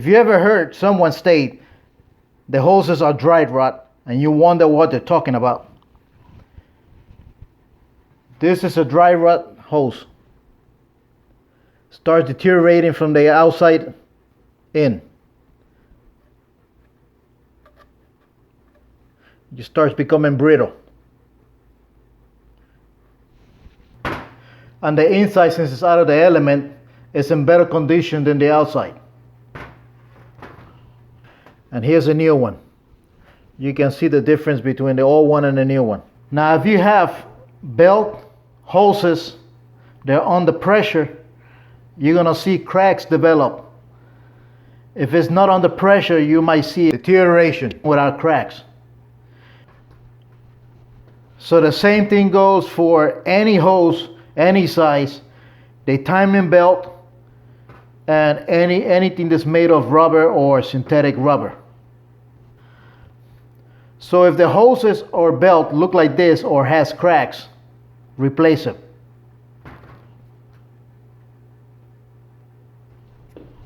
If you ever heard someone state the hoses are dry rot and you wonder what they're talking about, this is a dry rot hose. Starts deteriorating from the outside in. It starts becoming brittle. And the inside, since it's out of the element, is in better condition than the outside. And here's a new one. You can see the difference between the old one and the new one. Now if you have belt hoses that are under pressure, you're gonna see cracks develop. If it's not under pressure, you might see deterioration without cracks. So the same thing goes for any hose, any size, the timing belt, and anything that's made of rubber or synthetic rubber. So if the hoses or belt look like this or has cracks, replace it.